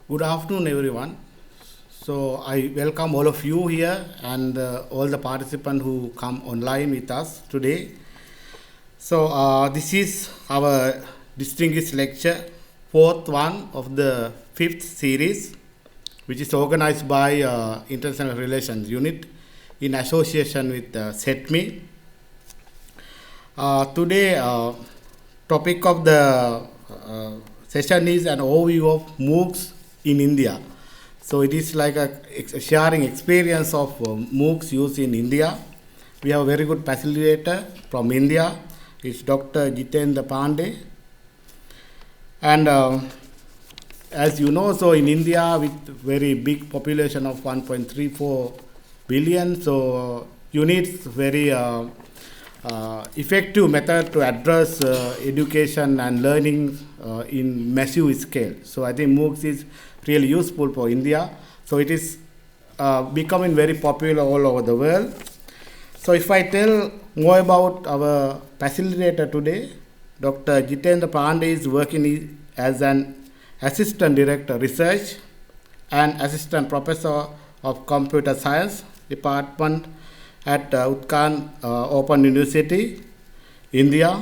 Good afternoon, everyone. So I welcome all of you here and all the participants who come online with us today. So this is our distinguished lecture, fourth one of the fifth series, which is organized by International Relations Unit in association with SETMI. Today, topic of the session is an overview of MOOCs in India. So it is like a sharing experience of MOOCs used in India. We have a very good facilitator from India. It's Dr. Jitendra Pandey. And as you know, so in India with very big population of 1.34 billion, so you need very effective method to address education and learning in massive scale. So I think MOOCs is really useful for India. So it is becoming very popular all over the world. So if I tell more about our facilitator today, Dr. Jitendra Pandey is working as an assistant director research and assistant professor of computer science department at Utkan Open University, India.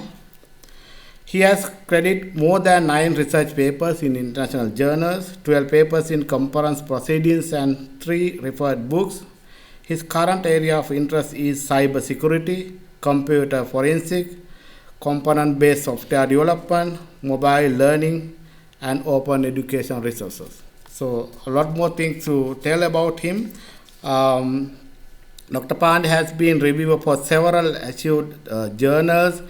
He has credited more than 9 research papers in international journals, 12 papers in conference proceedings, and 3 referred books. His current area of interest is cyber security, computer forensic, component-based software development, mobile learning, and open education resources. So a lot more things to tell about him. Dr. Pandey has been reviewed for several issued journals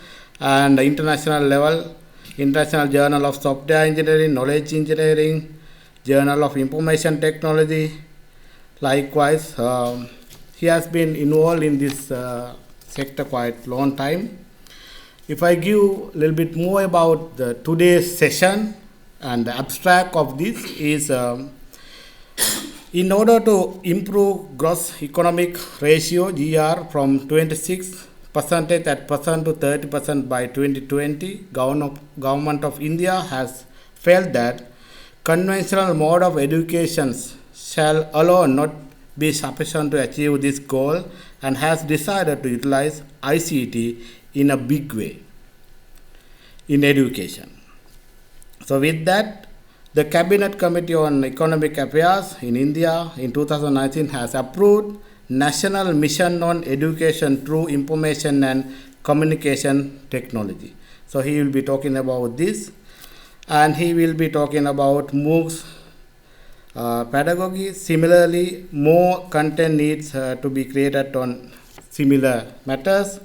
and international level, International Journal of Software Engineering, Knowledge Engineering, Journal of Information Technology. Likewise, he has been involved in this sector quite long time. If I give a little bit more about today's session, and the abstract of this is in order to improve gross economic ratio GR from 26% at present to 30% by 2020, government of India has felt that conventional mode of education shall alone not be sufficient to achieve this goal and has decided to utilize ICT in a big way in education. So with that, the Cabinet Committee on Economic Affairs in India in 2019 has approved National Mission on Education through Information and Communication Technology. So he will be talking about this, and he will be talking about MOOCs pedagogy. Similarly, more content needs to be created on similar matters.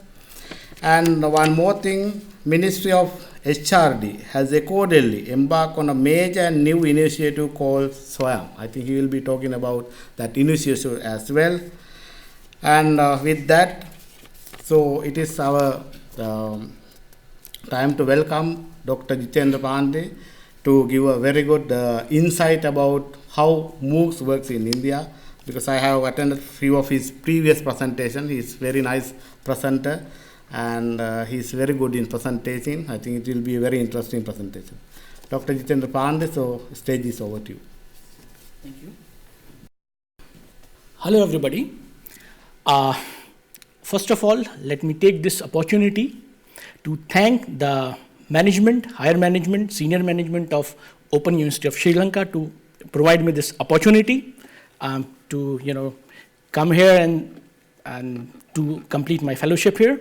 And one more thing, Ministry of HRD has accordingly embarked on a major new initiative called SWAYAM. I think he will be talking about that initiative as well. And with that, so it is our time to welcome Dr. Jitendra Pandey to give a very good insight about how MOOCs works in India, because I have attended few of his previous presentations. He is very nice presenter, and he is very good in presentation. I think it will be a very interesting presentation. Dr. Jitendra Pandey, so stage is over to you. Thank you. Hello, everybody. First of all, let me take this opportunity to thank the management, higher management, senior management of Open University of Sri Lanka to provide me this opportunity to come here and to complete my fellowship here.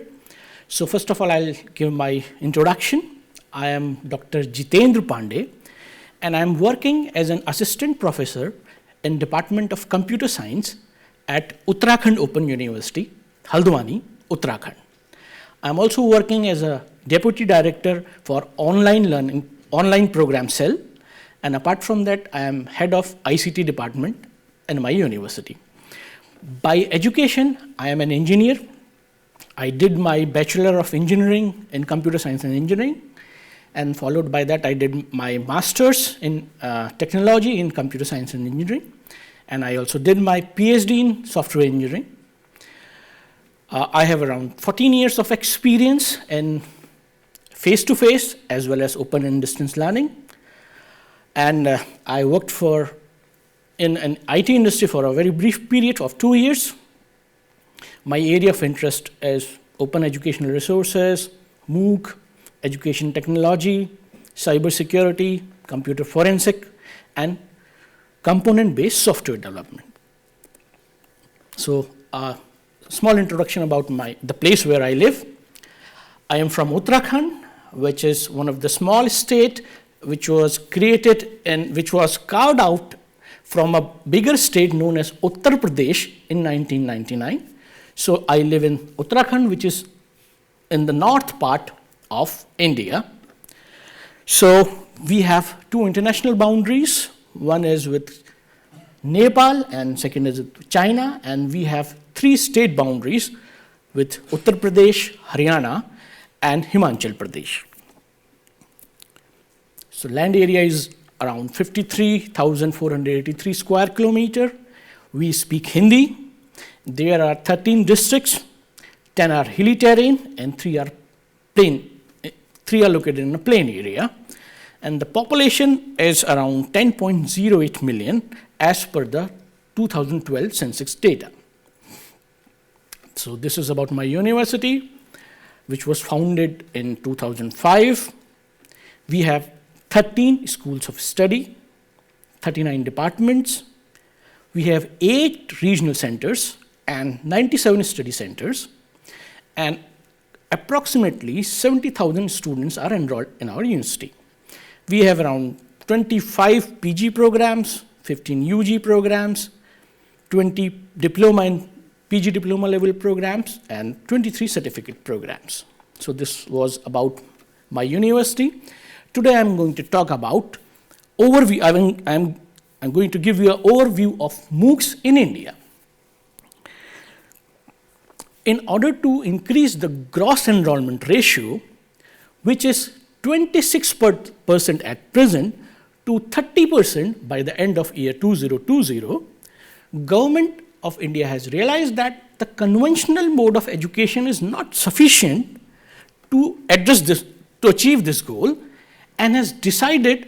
So first of all, I'll give my introduction. I am Dr. Jitendra Pandey, and I'm working as an assistant professor in Department of Computer Science at Uttarakhand Open University, Haldwani, Uttarakhand. I'm also working as a deputy director for online program cell, and apart from that, I am head of ICT department in my university. By education, I am an engineer. I did my Bachelor of Engineering in Computer Science and Engineering, and followed by that I did my Master's in Technology in Computer Science and Engineering, and I also did my PhD in Software Engineering. I have around 14 years of experience in face-to-face as well as open and distance learning. And I worked in an IT industry for a very brief period of 2 years. My area of interest is open educational resources, MOOC, education technology, cybersecurity, computer forensic, and component-based software development. So a small introduction about the place where I live. I am from Uttarakhand, which is one of the small states which was created and which was carved out from a bigger state known as Uttar Pradesh in 1999. So I live in Uttarakhand, which is in the north part of India. So we have two international boundaries. One is with Nepal and second is with China, and we have three state boundaries with Uttar Pradesh, Haryana, and Himachal Pradesh. So land area is around 53,483 square kilometer. We speak Hindi. There are 13 districts, 10 are hilly terrain, and 3 are plain. 3 are located in a plain area. And the population is around 10.08 million as per the 2012 census data. So this is about my university, which was founded in 2005. We have 13 schools of study, 39 departments. We have 8 regional centers and 97 study centers, and approximately 70,000 students are enrolled in our university. We have around 25 PG programs, 15 UG programs, 20 diploma and PG diploma level programs, and 23 certificate programs. So this was about my university. Today I'm going to talk about overview. I'm going to give you an overview of MOOCs in India. In order to increase the gross enrollment ratio, which is 26% at present, to 30% by the end of year 2020, Government of India has realized that the conventional mode of education is not sufficient to achieve this goal, and has decided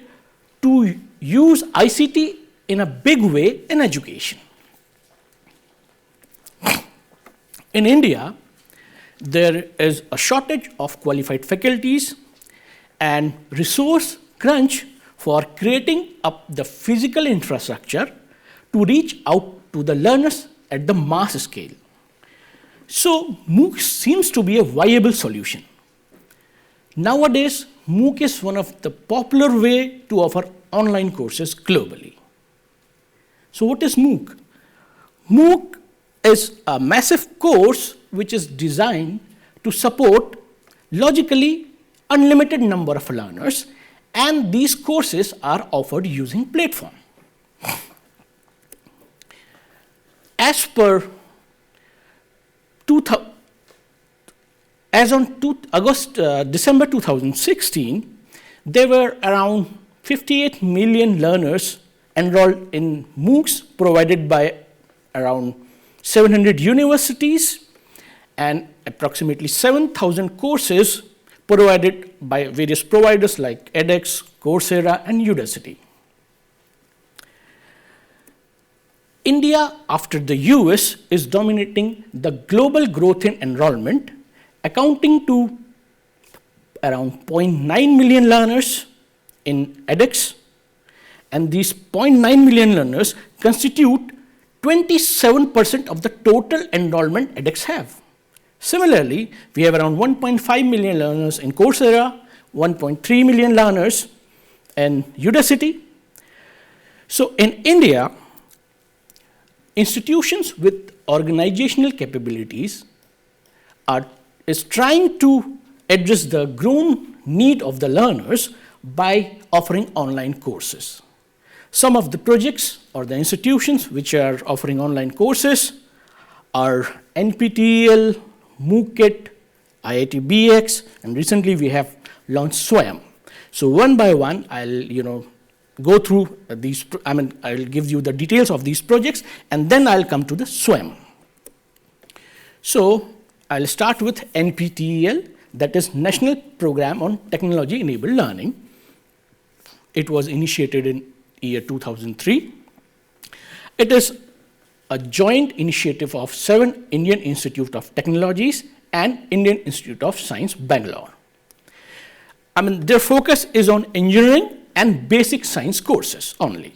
to use ICT in a big way in education. In India, there is a shortage of qualified faculties and resource crunch for creating up the physical infrastructure to reach out to the learners at the mass scale. So MOOC seems to be a viable solution. Nowadays, MOOC is one of the popular way to offer online courses globally. So what is MOOC? MOOC is a massive course which is designed to support logically unlimited number of learners, and these courses are offered using platform. As per December 2016, there were around 58 million learners enrolled in MOOCs provided by around 700 universities and approximately 7,000 courses provided by various providers like edX, Coursera, and Udacity. India, after the US, is dominating the global growth in enrollment, accounting to around 0.9 million learners in edX, and these 0.9 million learners constitute 27% of the total enrollment edX have. Similarly, we have around 1.5 million learners in Coursera, 1.3 million learners in Udacity. So in India, institutions with organizational capabilities is trying to address the growing need of the learners by offering online courses. Some of the projects or the institutions which are offering online courses are NPTEL, MOOCkit, IIT-BX, and recently we have launched SWAYAM. So one by one, I'll go through these. I'll give you the details of these projects, and then I'll come to the SWAYAM. So I'll start with NPTEL, that is National Program on Technology Enabled Learning. It was initiated in year 2003. It is a joint initiative of 7 Indian Institute of Technologies and Indian Institute of Science, Bangalore. Their focus is on engineering and basic science courses only.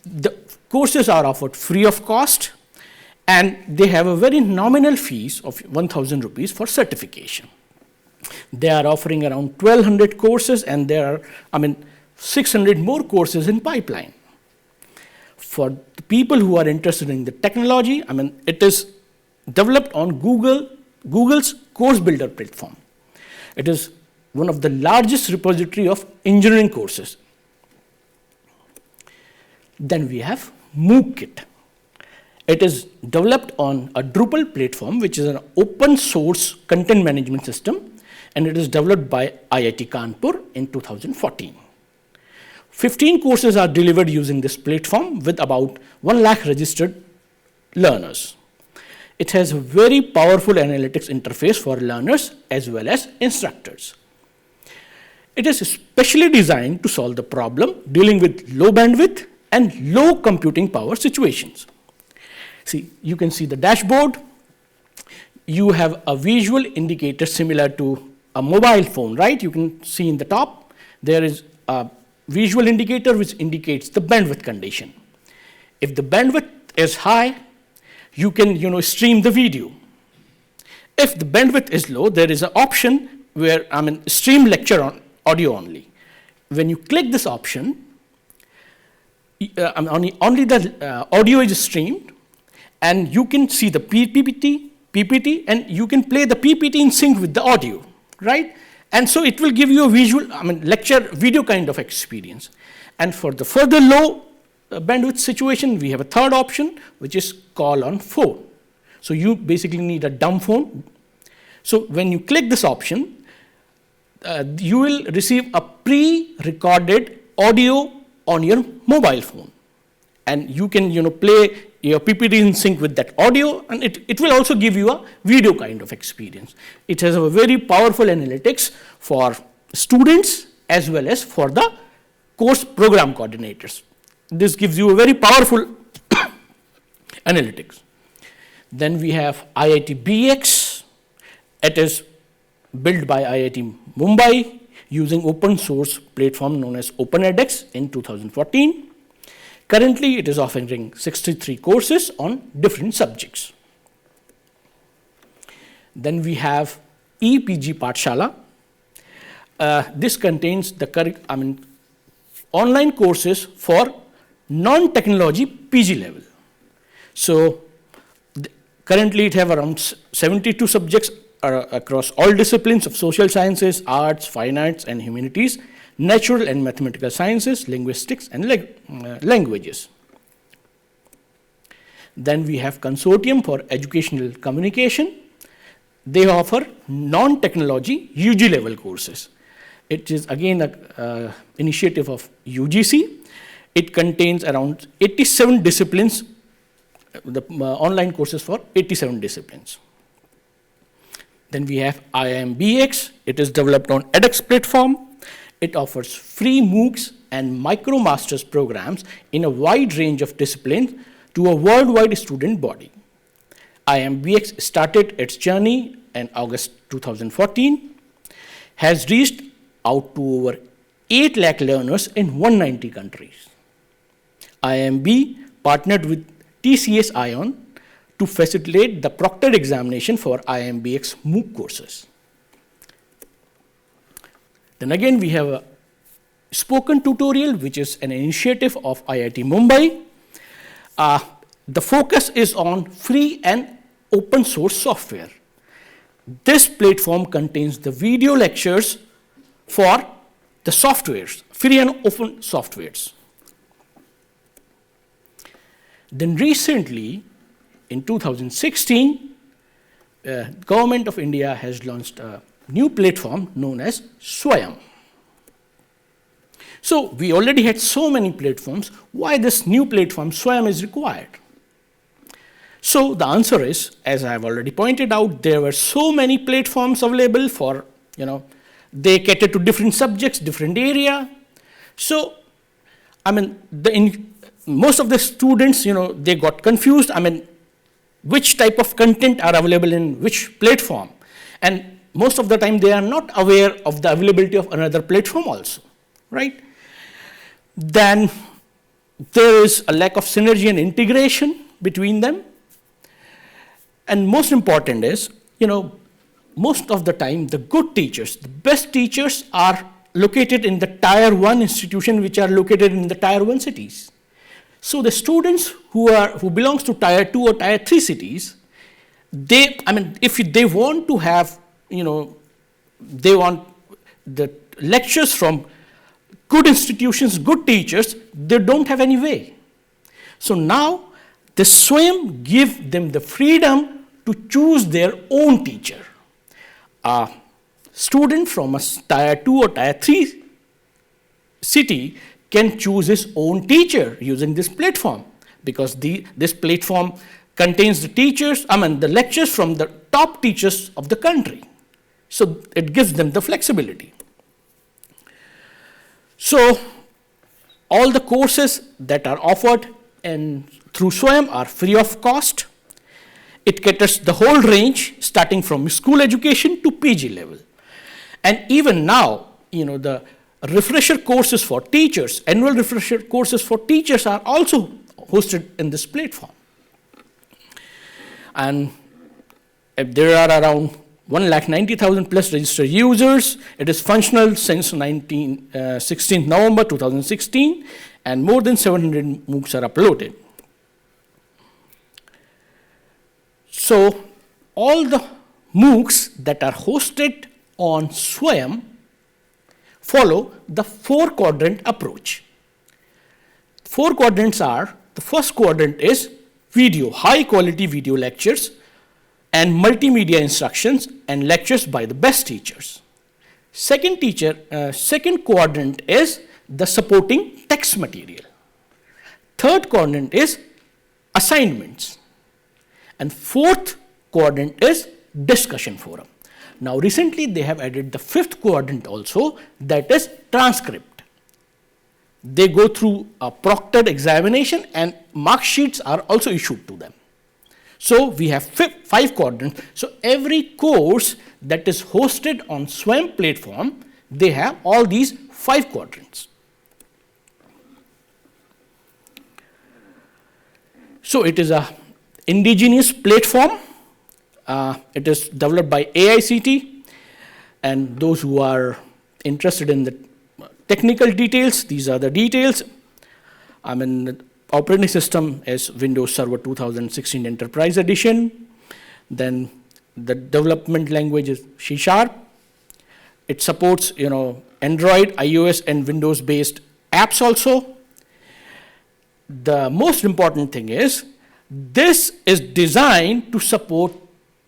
The courses are offered free of cost, and they have a very nominal fees of 1,000 rupees for certification. They are offering around 1,200 courses, and there are, 600 more courses in pipeline. For the people who are interested in the technology, it is developed on Google's Course Builder platform. It is one of the largest repository of engineering courses. Then we have MOOC Kit. It is developed on a Drupal platform, which is an open source content management system, and it is developed by IIT Kanpur in 2014. 15 courses are delivered using this platform with about 1 lakh registered learners. It has a very powerful analytics interface for learners as well as instructors. It is specially designed to solve the problem dealing with low bandwidth and low computing power situations. See, you can see the dashboard. You have a visual indicator similar to a mobile phone, right? You can see in the top, there is a visual indicator which indicates the bandwidth condition. If the bandwidth is high, you can stream the video. If the bandwidth is low, there is an option where stream lecture on audio only. When you click this option, only the audio is streamed, and you can see the PPT, and you can play the PPT in sync with the audio, right? And so it will give you a visual, lecture video kind of experience. And for the further low bandwidth situation, we have a third option, which is call on phone. So you basically need a dumb phone. So when you click this option, you will receive a pre-recorded audio on your mobile phone, and you can play your PPT in sync with that audio, and it will also give you a video kind of experience. It has a very powerful analytics for students as well as for the course program coordinators. This gives you a very powerful analytics. Then we have IIT BX. It is built by IIT Mumbai using open source platform known as OpenEdX in 2014. Currently, it is offering 63 courses on different subjects. Then we have EPG Pathshala. This contains the online courses for non-technology PG level. So currently, it have around 72 subjects across all disciplines of social sciences, arts, fine arts, and humanities, natural and mathematical sciences, linguistics, and languages. Then we have Consortium for Educational Communication. They offer non-technology UG level courses. It is again an initiative of UGC. It contains around 87 disciplines, the online courses for 87 disciplines. Then we have IIMBX. It is developed on edX platform. It offers free MOOCs and micro-masters programs in a wide range of disciplines to a worldwide student body. IIMBX started its journey in August 2014, has reached out to over 8 lakh learners in 190 countries. IIMB partnered with TCS ION to facilitate the proctored examination for IIMBX MOOC courses. Then again, we have a spoken tutorial, which is an initiative of IIT Mumbai. The focus is on free and open source software. This platform contains the video lectures for the softwares, free and open softwares. Then recently, in 2016, Government of India has launched a new platform known as Swayam. So we already had so many platforms. Why this new platform Swayam is required? So the answer is, as I have already pointed out, there were so many platforms available for, they cater to different subjects, different area. So, I mean, most of the students, they got confused. I mean, which type of content are available in which platform. And most of the time, they are not aware of the availability of another platform also, right? Then there is a lack of synergy and integration between them. And most important is, most of the time, the good teachers, the best teachers are located in the Tier 1 institution, which are located in the Tier 1 cities. So the students who belongs to Tier 2 or Tier 3 cities, if they want to have, they want the lectures from good institutions, good teachers, they don't have any way. So now the SWAYAM give them the freedom to choose their own teacher. A student from a Tier 2 or Tier 3 city can choose his own teacher using this platform, because this platform contains the lectures from the top teachers of the country. So it gives them the flexibility. So all the courses that are offered through SWAYAM are free of cost. It caters the whole range, starting from school education to PG level. And even now, the refresher courses for teachers, annual refresher courses for teachers are also hosted in this platform. And there are around 190,000 plus registered users. It is functional since 16th November 2016, and more than 700 MOOCs are uploaded. So all the MOOCs that are hosted on SWAYAM follow the 4-quadrant approach. 4 quadrants are, the first quadrant is video, high quality video lectures and multimedia instructions and lectures by the best teachers. Second quadrant is the supporting text material. Third quadrant is assignments. And fourth quadrant is discussion forum. Now recently they have added the 5th quadrant also, that is transcript. They go through a proctored examination and mark sheets are also issued to them. So we have 5 quadrants. So every course that is hosted on SWAYAM platform, they have all these 5 quadrants. So it is a indigenous platform. It is developed by AICT, and those who are interested in the technical details, these are the details. The operating system is Windows Server 2016 Enterprise Edition. Then the development language is C#. It supports, Android, iOS, and Windows-based apps also. The most important thing is, this is designed to support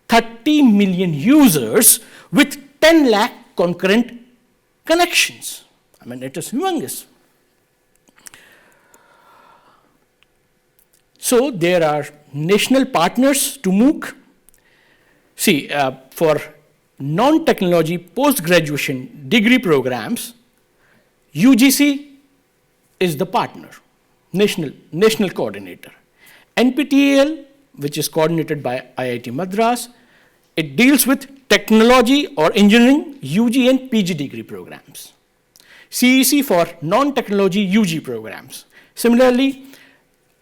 30 million users with 10 lakh concurrent connections. It is humongous. So there are national partners to MOOC. See, for non-technology post-graduation degree programs, UGC is the partner, national coordinator. NPTEL, which is coordinated by IIT Madras, it deals with technology or engineering UG and PG degree programs. CEC for non-technology UG programs. Similarly,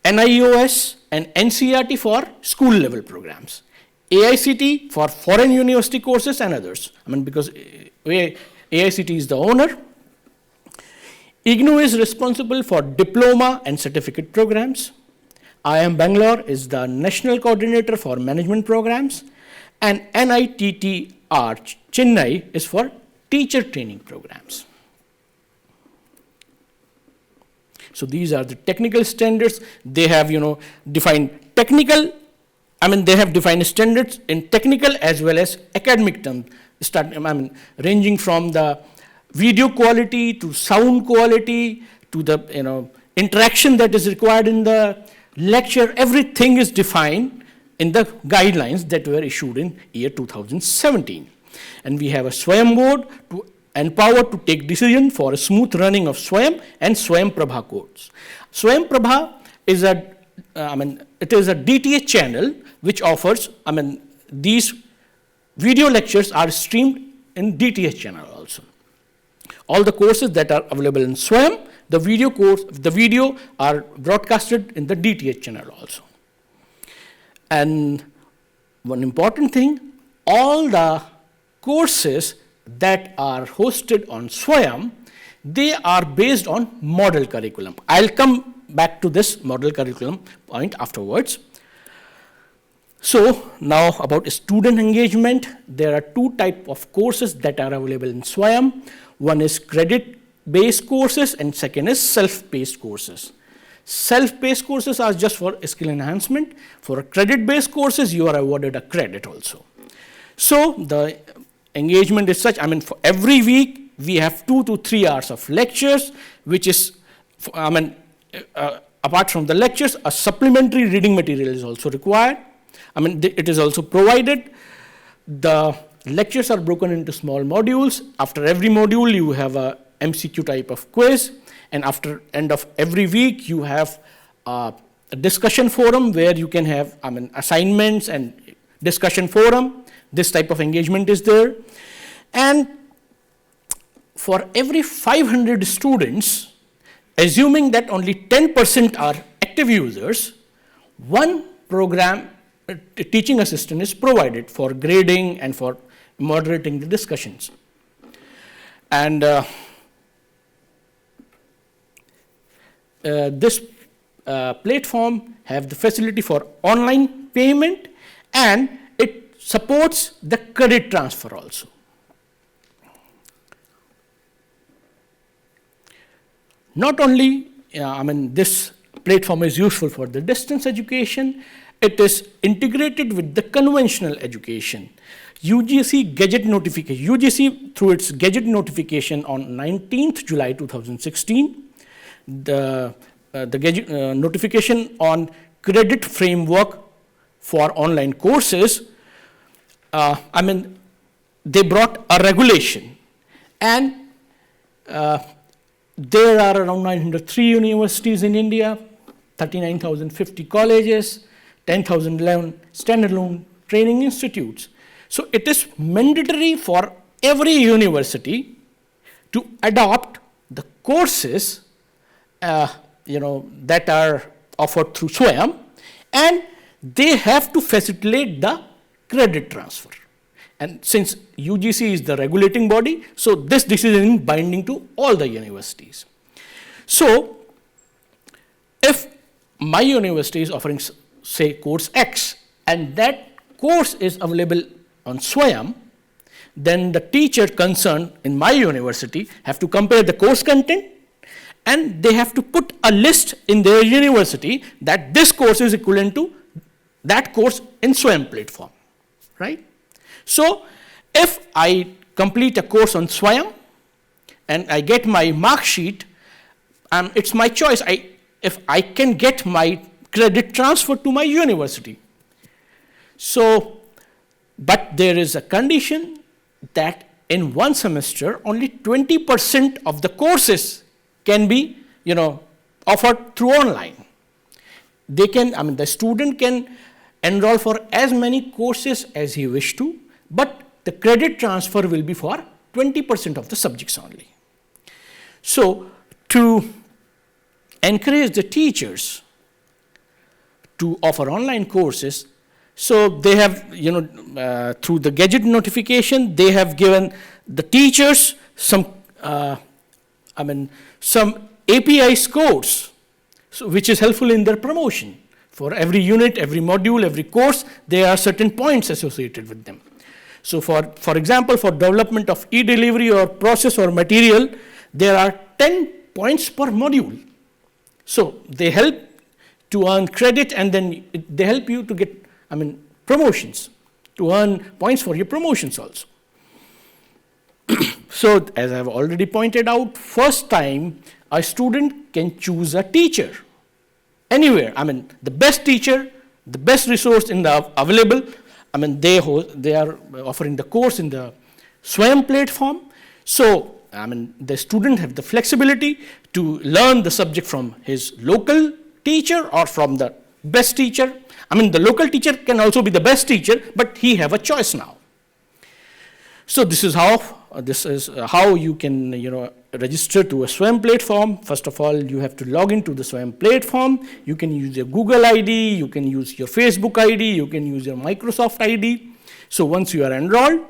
NIOS and NCERT for school level programs. AICT for foreign university courses and others. Because AICT is the owner. IGNOU is responsible for diploma and certificate programs. IIM Bangalore is the national coordinator for management programs. And NITTR Chennai is for teacher training programs. So these are the technical standards. They have, defined technical. They have defined standards in technical as well as academic terms. Ranging from the video quality to sound quality to the, interaction that is required in the lecture. Everything is defined in the guidelines that were issued in year 2017. And we have a SWAYAM board to and power to take decision for a smooth running of Swayam and Swayam Prabha course. Swayam Prabha is it is a DTH channel which offers, these video lectures are streamed in DTH channel also. All the courses that are available in Swayam, the video are broadcasted in the DTH channel also. And one important thing, all the courses that are hosted on Swayam, they are based on model curriculum. I'll come back to this model curriculum point afterwards. So now about student engagement, there are two types of courses that are available in Swayam. One is credit-based courses and second is self-paced courses. Self-paced courses are just for skill enhancement. For credit-based courses, you are awarded a credit also. So the engagement is such, for every week, we have 2 to 3 hours of lectures, which is, apart from the lectures, a supplementary reading material is also required. It is also provided. The lectures are broken into small modules. After every module, you have a MCQ type of quiz. And after end of every week, you have a discussion forum where you can have assignments and discussion forum. This type of engagement is there. And for every 500 students, assuming that only 10% are active users, one program teaching assistant is provided for grading and for moderating the discussions. And this platform have the facility for online payment, and it supports the credit transfer also. Not only, this platform is useful for the distance education, it is integrated with the conventional education. UGC gadget notification, UGC through its gadget notification on 19th July 2016, the gadget notification on credit framework for online courses, they brought a regulation, and there are around 903 universities in India, 39,050 colleges, 10,011 standalone training institutes. So it is mandatory for every university to adopt the courses that are offered through Swayam, and they have to facilitate the credit transfer. And since UGC is the regulating body, so this decision is binding to all the universities. So if my university is offering, say, course X, and that course is available on Swayam, then the teacher concerned in my university have to compare the course content, and they have to put a list in their university that this course is equivalent to that course in Swayam platform, right? So if I complete a course on Swayam and I get my mark sheet, it's my choice if I can get my credit transferred to my university. So, but there is a condition that in one semester only 20% of the courses can be offered through online. They can, the student can enroll for as many courses as he wish to, but the credit transfer will be for 20% of the subjects only. So to encourage the teachers to offer online courses, so they have, through the gadget notification, they have given the teachers some API scores, so which is helpful in their promotion. For every unit, every module, every course, there are certain points associated with them. So for example, for development of e-delivery or process or material, there are 10 points per module. So they help to earn credit, and then they help you to get, promotions, to earn points for your promotions also. So as I've already pointed out, first time a student can choose a teacher anywhere. The best teacher, the best resource in the available. They are offering the course in the Swayam platform. So, I mean, the student have the flexibility to learn the subject from his local teacher or from the best teacher. I mean, the local teacher can also be the best teacher, but he have a choice now. So this is how you can, register to a SWAYAM platform. First of all, you have to log into the SWAYAM platform. You can use your Google ID, you can use your Facebook ID, you can use your Microsoft ID. So once you are enrolled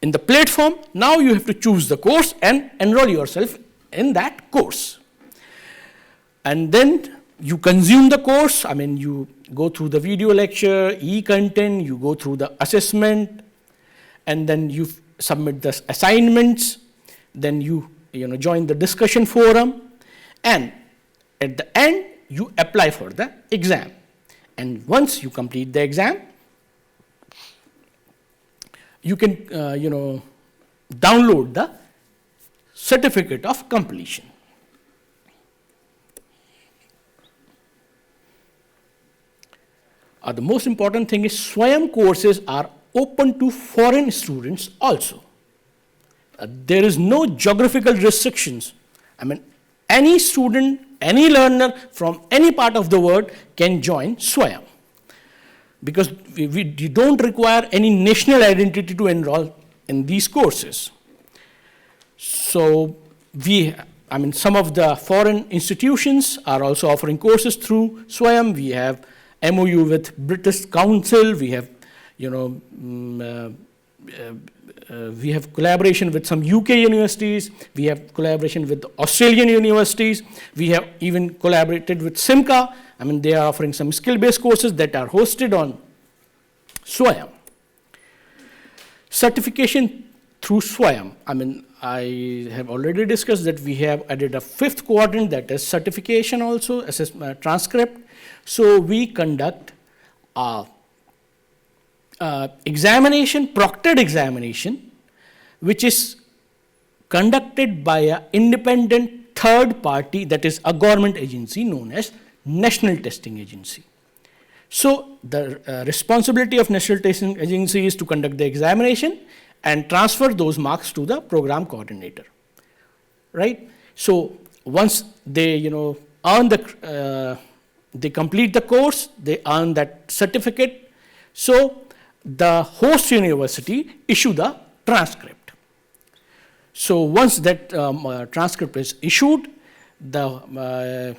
in the platform, now you have to choose the course and enroll yourself in that course. And then you consume the course. I mean, you go through the video lecture, e-content, you go through the assessment, and then you submit the assignments, then you join the discussion forum, and at the end, you apply for the exam. And once you complete the exam, you can, download the certificate of completion. The most important thing is SWAYAM courses are open to foreign students also. There is no geographical restrictions. I mean, any student, any learner from any part of the world can join SWAYAM, because we don't require any national identity to enroll in these courses. So some of the foreign institutions are also offering courses through SWAYAM. We have MOU with British Council. We have, we have collaboration with some UK universities. We have collaboration with Australian universities. We have even collaborated with Simca. I mean, they are offering some skill-based courses that are hosted on SWAYAM. Certification through SWAYAM. I mean, I have already discussed that we have added a fifth quadrant, that is certification also, transcript. So we conduct examination, proctored examination, which is conducted by an independent third party, that is a government agency known as National Testing Agency. So the responsibility of National Testing Agency is to conduct the examination and transfer those marks to the program coordinator, right? So once they, earn they complete the course, they earn that certificate. So the host university issue the transcript. So once that transcript is issued, the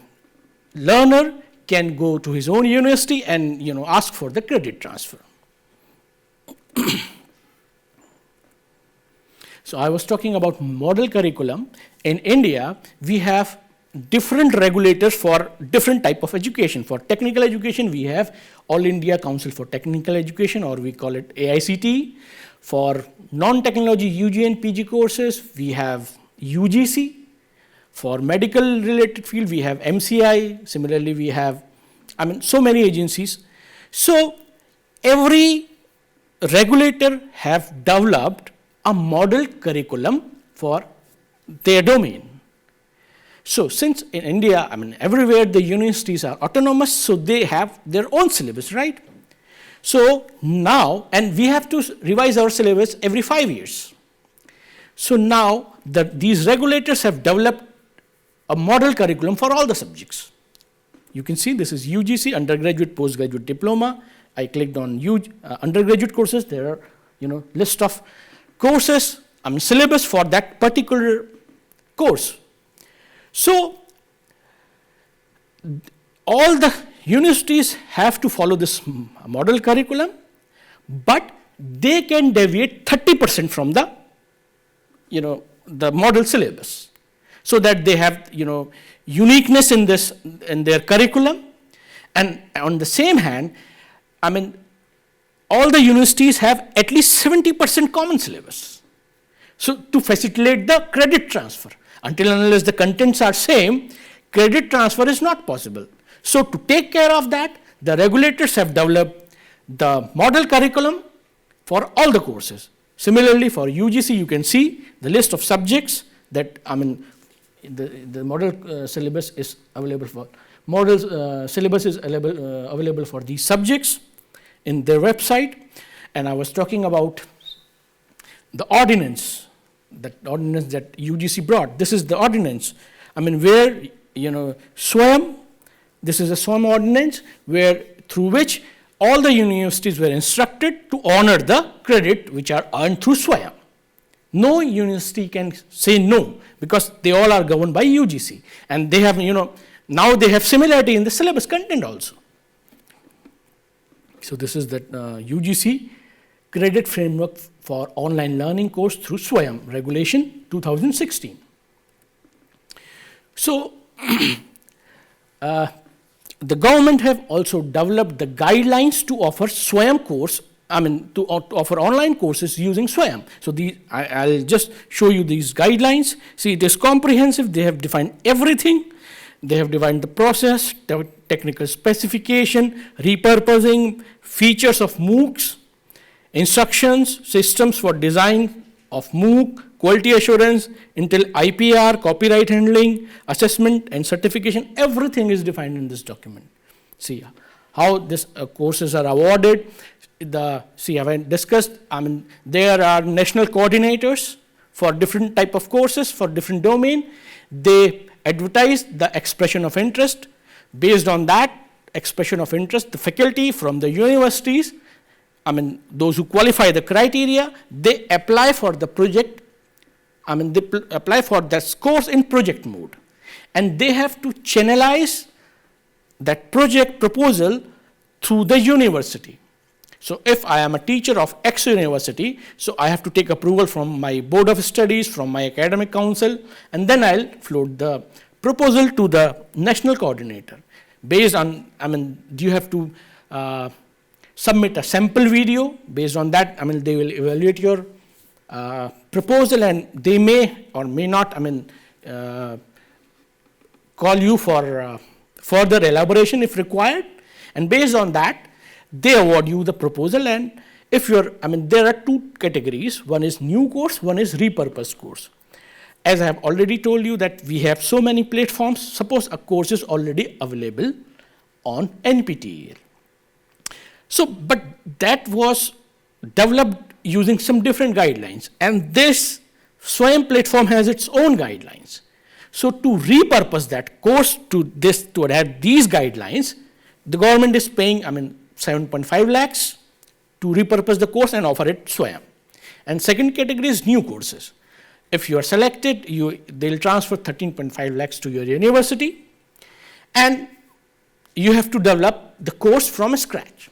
learner can go to his own university and ask for the credit transfer. So I was talking about model curriculum. In India, we have different regulators for different type of education. For technical education, we have All India Council for Technical Education, or we call it AICTE. For non-technology UG and PG courses, we have UGC. For medical related field, we have MCI. Similarly, we have, so many agencies. So every regulator have developed a model curriculum for their domain. So since in India, everywhere the universities are autonomous, so they have their own syllabus, right? So now, and we have to revise our syllabus every 5 years. So now these regulators have developed a model curriculum for all the subjects. You can see this is UGC, undergraduate, postgraduate diploma. I clicked on undergraduate courses. There are, list of courses, syllabus for that particular course. So all the universities have to follow this model curriculum, but they can deviate 30% from the, the model syllabus, so that they have, uniqueness in their curriculum. And on the same hand, all the universities have at least 70% common syllabus. So to facilitate the credit transfer, until and unless the contents are same, credit transfer is not possible. So to take care of that, the regulators have developed the model curriculum for all the courses. Similarly, for UGC, you can see the list of subjects that, the model syllabus is available for. Model syllabus is available for these subjects in their website. And I was talking about the ordinance. that ordinance that UGC brought. This is the ordinance. I mean, where, SWAYAM, this is a SWAYAM ordinance where through which all the universities were instructed to honor the credit which are earned through SWAYAM. No university can say no because they all are governed by UGC. And they have, now they have similarity in the syllabus content also. So this is the UGC credit framework for online learning course through SWAYAM regulation 2016. So the government have also developed the guidelines to offer SWAYAM course, to offer online courses using SWAYAM. So I'll just show you these guidelines. See, it is comprehensive. They have defined everything. They have defined the process, technical specification, repurposing, features of MOOCs, instructions, systems for design of MOOC, quality assurance, until IPR, copyright handling, assessment and certification. Everything is defined in this document. See how these courses are awarded. Have I discussed? There are national coordinators for different type of courses for different domain. They advertise the expression of interest. Based on that expression of interest, the faculty from the universities, those who qualify the criteria, they apply for the project. They apply for that course in project mode, and they have to channelize that project proposal through the university. So if I am a teacher of X university, so I have to take approval from my board of studies, from my academic council, and then I'll float the proposal to the national coordinator. Based on, you have to submit a sample video. Based on that, they will evaluate your proposal, and they may or may not, call you for further elaboration if required. And based on that, they award you the proposal. And if you're, there are two categories. One is new course, one is repurposed course. As I have already told you that we have so many platforms. Suppose a course is already available on NPTEL. So, but that was developed using some different guidelines. And this SWAYAM platform has its own guidelines. So to repurpose that course to have these guidelines, the government is paying, 7.5 lakhs to repurpose the course and offer it SWAYAM. And second category is new courses. If you are selected, they'll transfer 13.5 lakhs to your university, and you have to develop the course from scratch.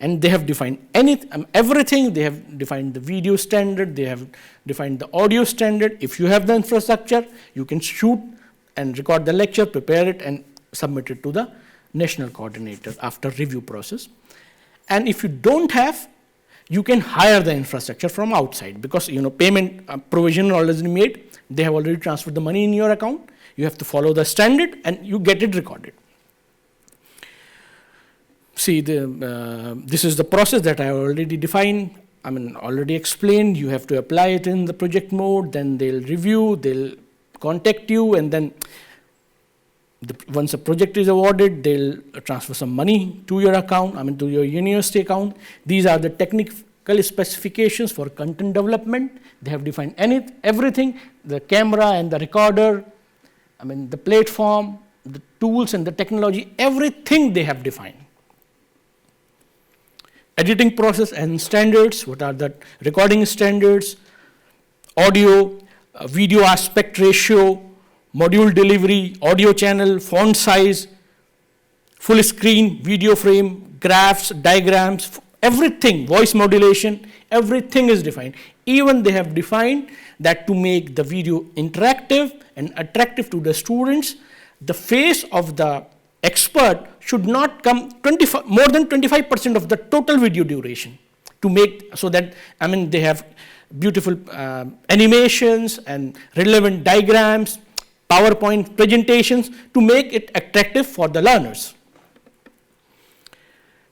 And they have defined everything. They have defined the video standard. They have defined the audio standard. If you have the infrastructure, you can shoot and record the lecture, prepare it, and submit it to the national coordinator after review process. And if you don't have, you can hire the infrastructure from outside, because payment provision already made. They have already transferred the money in your account. You have to follow the standard, and you get it recorded. See, this is the process that I already defined. Already explained. You have to apply it in the project mode. Then they'll review. They'll contact you, and then once a project is awarded, they'll transfer some money to your account, to your university account. These are the technical specifications for content development. They have defined everything, the camera and the recorder, the platform, the tools and the technology, everything they have defined. Editing process and standards, what are the recording standards, audio, video aspect ratio, module delivery, audio channel, font size, full screen, video frame, graphs, diagrams, everything, voice modulation, everything is defined. Even they have defined that to make the video interactive and attractive to the students, the face of the expert should not come more than 25% of the total video duration, to make so that they have beautiful animations and relevant diagrams, PowerPoint presentations to make it attractive for the learners.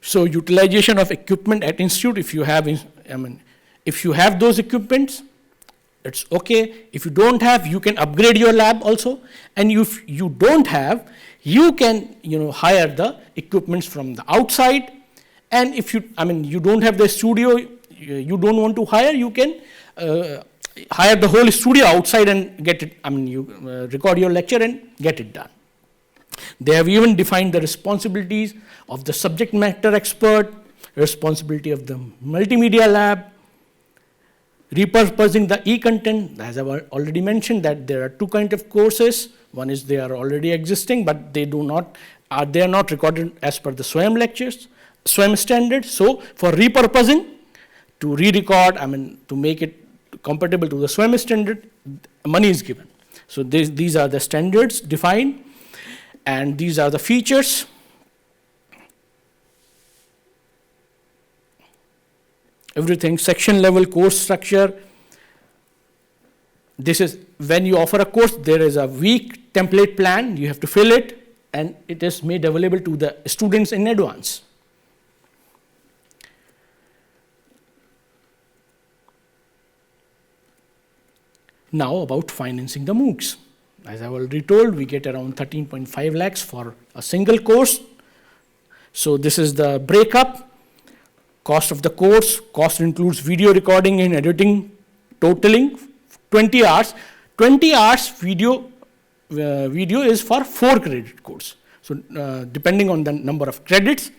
So utilization of equipment at institute, if you have, if you have those equipments, it's okay. If you don't have, you can upgrade your lab also. And if you don't have, you can hire the equipments from the outside. And if you don't have the studio, you don't want to hire, you can hire the whole studio outside and get it, you record your lecture and get it done. They have even defined the responsibilities of the subject matter expert, responsibility of the multimedia lab, repurposing the e-content. As I've already mentioned, that there are two kinds of courses. One is they are already existing, but they are not recorded as per the SWAYAM lectures, SWAYAM standards. So for repurposing, to re-record, to make it compatible to the SWAYAM standard, money is given. So these are the standards defined, and these are the features. Everything, section level course structure. This is when you offer a course, there is a week template plan, you have to fill it, and it is made available to the students in advance. Now about financing the MOOCs. As I already told, we get around 13.5 lakhs for a single course. So this is the breakup. Cost of the course, cost includes video recording and editing, totaling 20 hours. 20 hours video is for 4 credit course. So depending on the number of credits,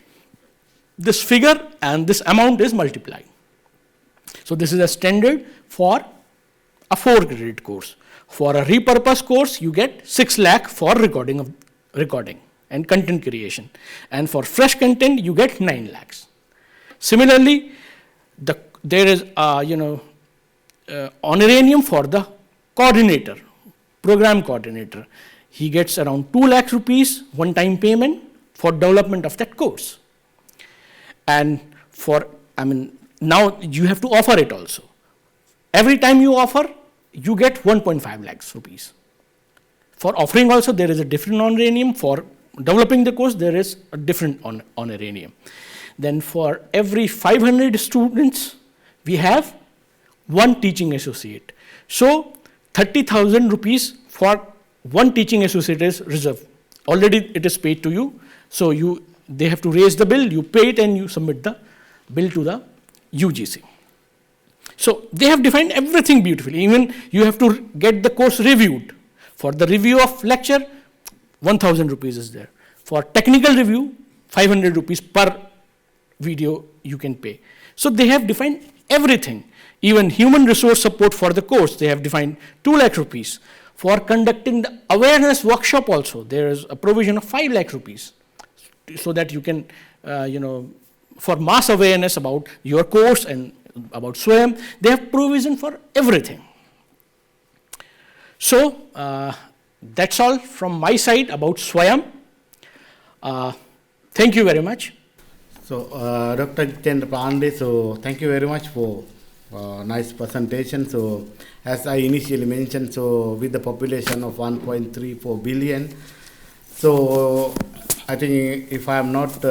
this figure and this amount is multiplied. So this is a standard for a 4 credit course. For a repurpose course, you get 6 lakh for recording and content creation. And for fresh content, you get 9 lakhs. Similarly, there is honorarium for the coordinator, program coordinator. He gets around 2 lakh rupees one-time payment for development of that course. And now you have to offer it also. Every time you offer, you get 1.5 lakhs rupees. For offering also, there is a different honorarium. For developing the course, there is a different honorarium. Then for every 500 students, we have one teaching associate. So 30,000 rupees for one teaching associate is reserved. Already it is paid to you. So they have to raise the bill, you pay it, and you submit the bill to the UGC. So they have defined everything beautifully. Even you have to get the course reviewed. For the review of lecture, 1,000 rupees is there. For technical review, 500 rupees per video you can pay. So they have defined everything. Even human resource support for the course, they have defined 2 lakh rupees. For conducting the awareness workshop also, there is a provision of 5 lakh rupees. So that you can, for mass awareness about your course and about SWAYAM, they have provision for everything. So that's all from my side about SWAYAM. Thank you very much. So, Dr. Jitendra Pandey, so thank you very much for nice presentation. So, as I initially mentioned, so with the population of 1.34 billion, so I think if I am not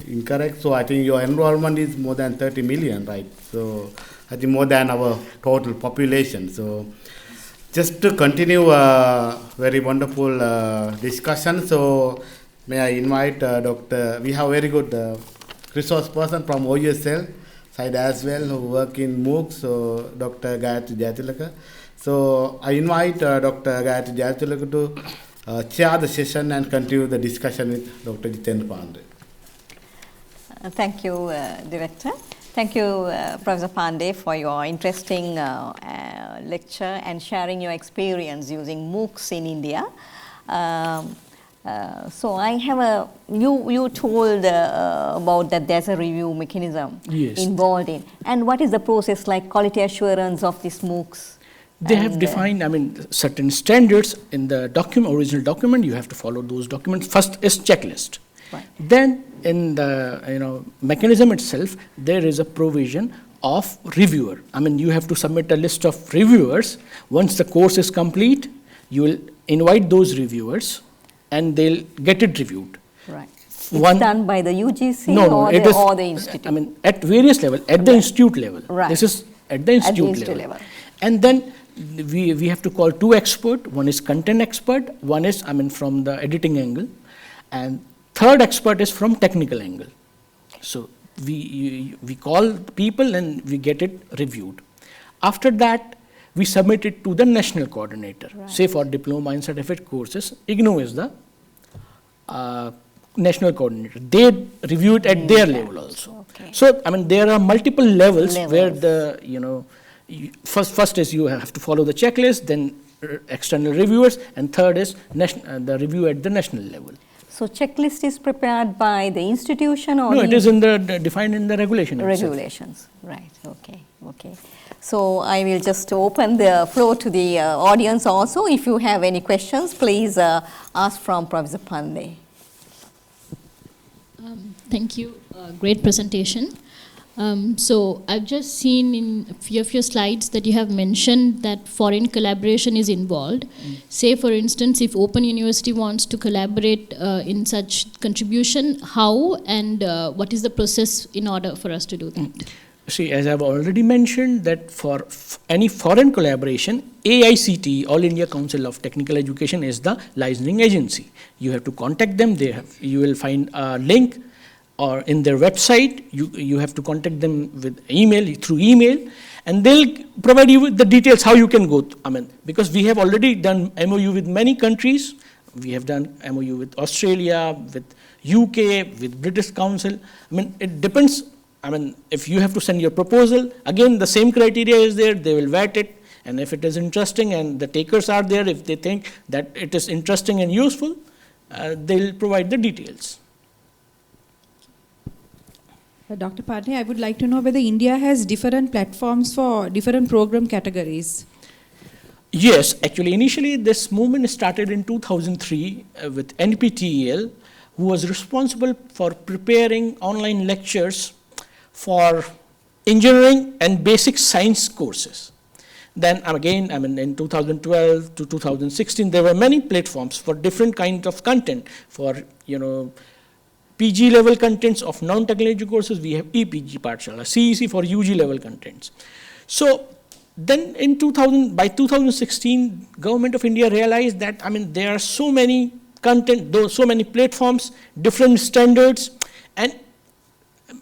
incorrect, so I think your enrollment is more than 30 million, right? So, I think more than our total population. So, just to continue very wonderful discussion, so may I invite Dr. We have very good resource person from OUSL side as well who work in MOOCs, so Dr. Gayatri Jayatilaka. So I invite Dr. Gayatri Jayatilaka to chair the session and continue the discussion with Dr. Jitendra Pandey. Thank you, Director. Thank you, Professor Pandey, for your interesting lecture and sharing your experience using MOOCs in India. So I have you told about that there's a review mechanism involved in, and what is the process like, quality assurance of these MOOCs? They have defined, certain standards in the original document. You have to follow those documents. First is checklist. Right. Then in the mechanism itself, there is a provision of reviewer. You have to submit a list of reviewers. Once the course is complete, you will invite those reviewers, and they'll get it reviewed. Right. It's done by the UGC or the institute? At various levels, at the institute level. Right. This is at the institute level. And then we have to call 2 experts. One is content expert, one is from the editing angle, and third expert is from technical angle. So we call people and we get it reviewed. After that, we submit it to the national coordinator. Right. Say for diploma and certificate courses, IGNOU is the national coordinator. They review it at their level also. Okay. So, I mean, there are multiple levels where Levels. the, first is you have to follow the checklist, then external reviewers, and third is the review at the national level. So checklist is prepared by the institution or? No, it is in defined in the regulation itself. Regulations, right, okay. So I will just open the floor to the audience also. If you have any questions, please ask from Professor Pandey. Thank you. Great presentation. So I've just seen in a few of your slides that you have mentioned that foreign collaboration is involved. Say, for instance, if Open University wants to collaborate in such contribution, how and what is the process in order for us to do that? See, as I've already mentioned, that for any foreign collaboration, AICTE, All India Council of Technical Education, is the licensing agency. You have to contact them. You will find a link, or in their website. You have to contact them through email, and they'll provide you with the details how you can go. Because we have already done MOU with many countries. We have done MOU with Australia, with UK, with British Council. It depends. If you have to send your proposal, again, the same criteria is there. They will vet it, and if it is interesting and the takers are there, if they think that it is interesting and useful, they'll provide the details. Dr. Pandey, I would like to know whether India has different platforms for different program categories. Yes, actually, initially this movement started in 2003 with NPTEL, who was responsible for preparing online lectures for engineering and basic science courses. Then again, in 2012 to 2016, there were many platforms for different kinds of content. For, PG level contents of non-technology courses, we have EPG Pathshala, CEC for UG level contents. So then by 2016, Government of India realized that, there are so many so many platforms, different standards, and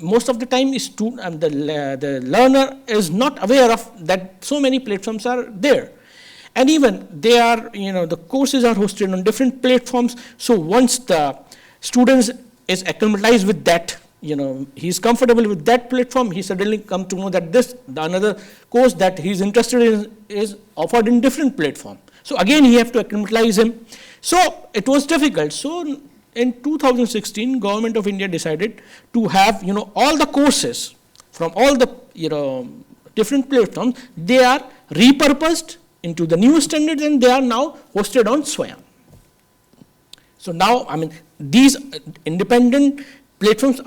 most of the time the learner is not aware of that so many platforms are there. And even the courses are hosted on different platforms. So once the students is acclimatized with that, he's comfortable with that platform, he suddenly come to know that another course that he's interested in is offered in different platform. So again, he have to acclimatize him. So it was difficult. So in 2016, Government of India decided to have, all the courses from all the, different platforms, they are repurposed into the new standards, and they are now hosted on Swayam. So now, these independent platforms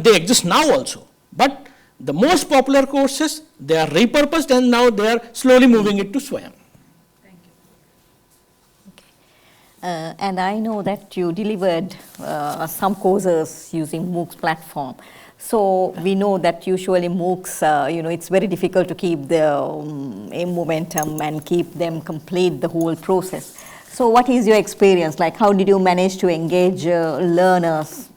they exist now also, but the most popular courses, they are repurposed, and now they are slowly moving it to Swayam. Thank you. Okay. And I know that you delivered some courses using MOOCs platform. So we know that usually MOOCs, it's very difficult to keep the momentum and keep them complete the whole process. So what is your experience like? How did you manage to engage learners?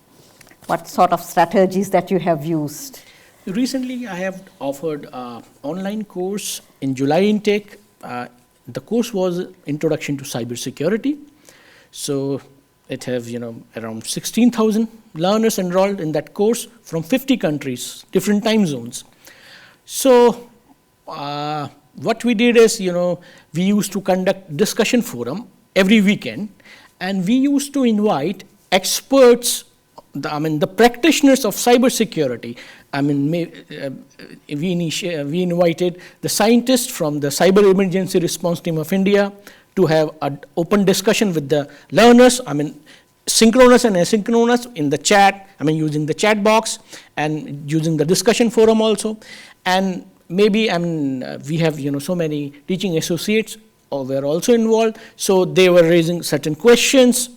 What sort of strategies that you have used? Recently, I have offered an online course in July intake. The course was Introduction to Cybersecurity. So it has, around 16,000 learners enrolled in that course from 50 countries, different time zones. So what we did is, we used to conduct discussion forum every weekend, and we used to invite experts, the practitioners of cybersecurity. We invited the scientists from the Cyber Emergency Response Team of India to have an open discussion with the learners, synchronous and asynchronous in the chat, using the chat box and using the discussion forum also. And maybe, we have, so many teaching associates were also involved, so they were raising certain questions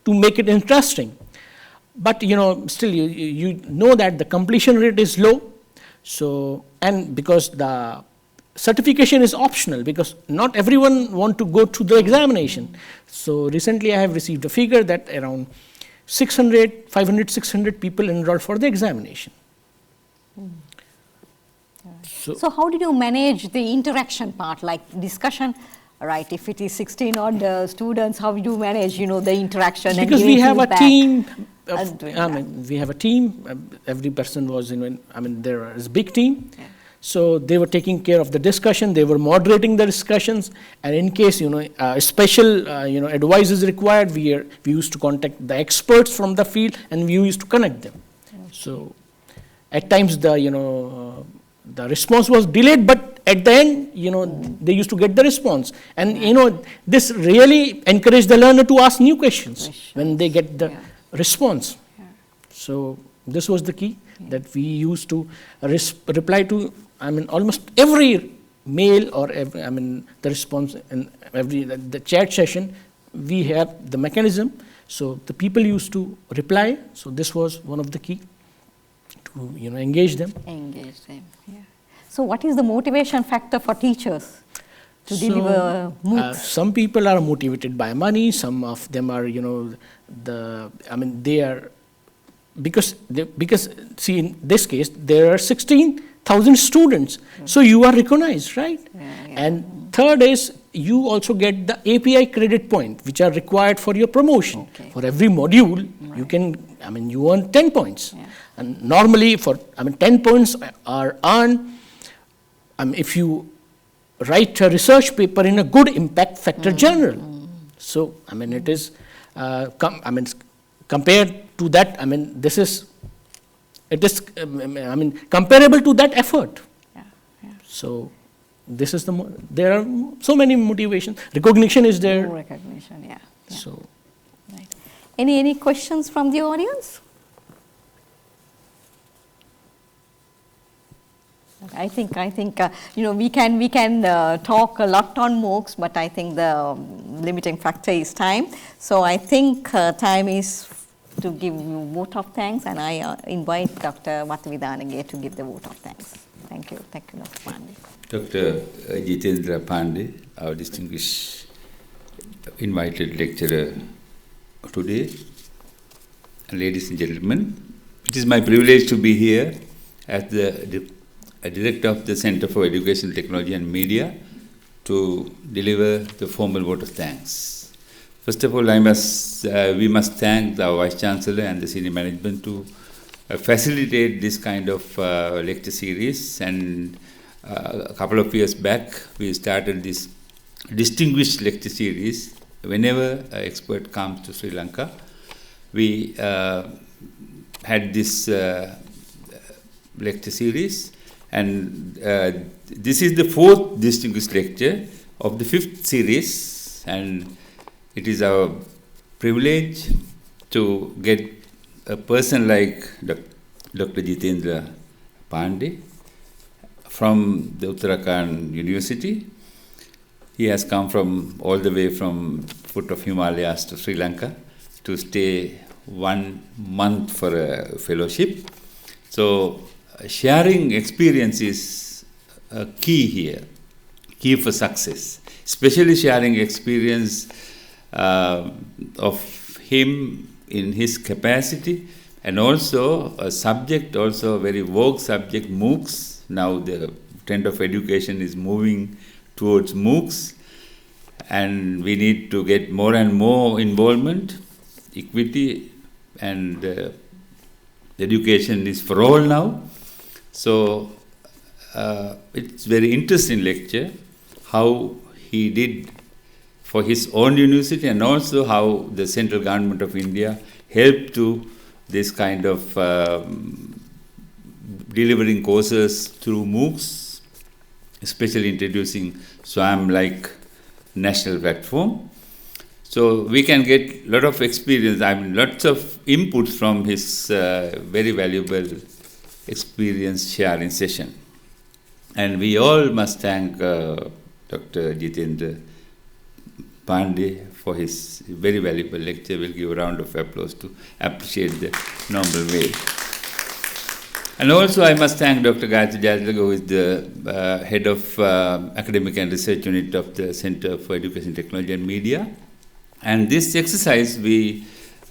to make it interesting. But, still you know that the completion rate is low. So, and because the certification is optional, because not everyone want to go to the examination. So recently I have received a figure that around 500, 600 people enrolled for the examination. So how did you manage the interaction part, like discussion? Right, if it is 16 odd students, how do you manage, the interaction? Because and we have a team. We We have a team. Every person was there is a big team. Yeah. So they were taking care of the discussion. They were moderating the discussions. And in case, special, advice is required, we used to contact the experts from the field and we used to connect them. So at times the response was delayed, but at the end, they used to get the response. And, this really encouraged the learner to ask new questions when they get the response. Yeah. So this was the key that we used to reply to, almost every mail or the response in the chat session, we have the mechanism. So the people used to reply. So this was one of the key to, engage them. Engage them, yeah. So what is the motivation factor for teachers to deliver MOOCs? Some people are motivated by money. Some of them are, they are, because see, in this case, there are 16,000 students. So you are recognized, right? Yeah. And third is, you also get the API credit point, which are required for your promotion. Okay. For every module, you can, you earn 10 points. Yeah. And normally for, 10 points are earned if you write a research paper in a good impact factor journal. So, it is, compared to that, it is, comparable to that effort. Yeah. So, this is there are so many motivations. Recognition is there. Recognition, yeah. So, Right. Any questions from the audience? I think we can talk a lot on MOOCs, but I think the limiting factor is time. So I think time is to give you vote of thanks, and I invite Dr. Matavidhanage to give the vote of thanks. Thank you, Dr. Pandey. Dr. Jitendra Pandey, our distinguished invited lecturer today, ladies and gentlemen, it is my privilege to be here as the Director of the Center for Education, Technology and Media to deliver the formal vote of thanks. First of all, we must thank our Vice Chancellor and the senior management to facilitate this kind of lecture series. And a couple of years back, we started this distinguished lecture series. Whenever an expert comes to Sri Lanka, we had this lecture series. And this is the fourth distinguished lecture of the fifth series, and it is our privilege to get a person like Dr. Jitendra Pandey from the Uttarakhand University. He has come from all the way from foot of Himalayas to Sri Lanka to stay 1 month for a fellowship. So sharing experience is a key here, key for success, especially sharing experience of him in his capacity, and also a subject, also a very vogue subject, MOOCs. Now the trend of education is moving towards MOOCs, and we need to get more and more involvement, equity, and education is for all now. So it's very interesting lecture, how he did for his own university, and also how the central government of India helped to this kind of delivering courses through MOOCs, especially introducing SWAM-like national platform. So we can get a lot of experience, lots of inputs from his very valuable experience sharing session. And we all must thank Dr. Jitendra Pandey for his very valuable lecture. We'll give a round of applause to appreciate the normal way. And also I must thank Dr. Gayatri Jayatlaga, who is the head of academic and research unit of the Center for Education, Technology and Media. And this exercise we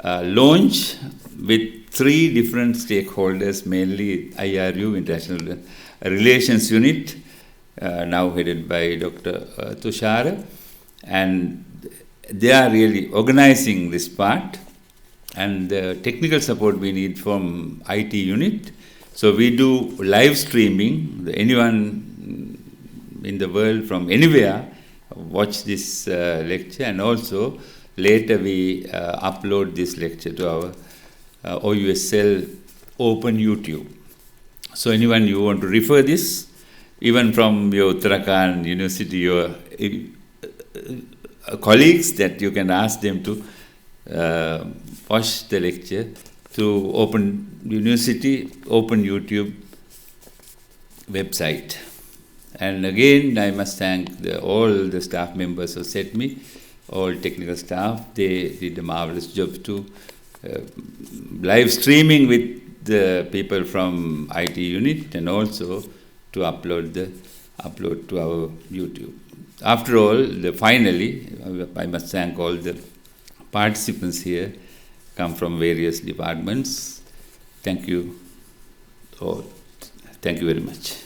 launched with 3 different stakeholders, mainly IRU, International Relations Unit, now headed by Dr. Tushara, and they are really organizing this part, and the technical support we need from IT unit. So we do live streaming. Anyone in the world from anywhere watch this lecture, and also later we upload this lecture to our OUSL Open YouTube. So anyone you want to refer this, even from your Uttarakhand University, your colleagues, that you can ask them to watch the lecture through Open University, Open YouTube website. And again, I must thank all the staff members of SETME, all technical staff. They did a marvelous job to live streaming with the people from IT unit, and also to upload to our YouTube. After all, finally, I must thank all the participants here, come from various departments. Thank you all. Thank you very much.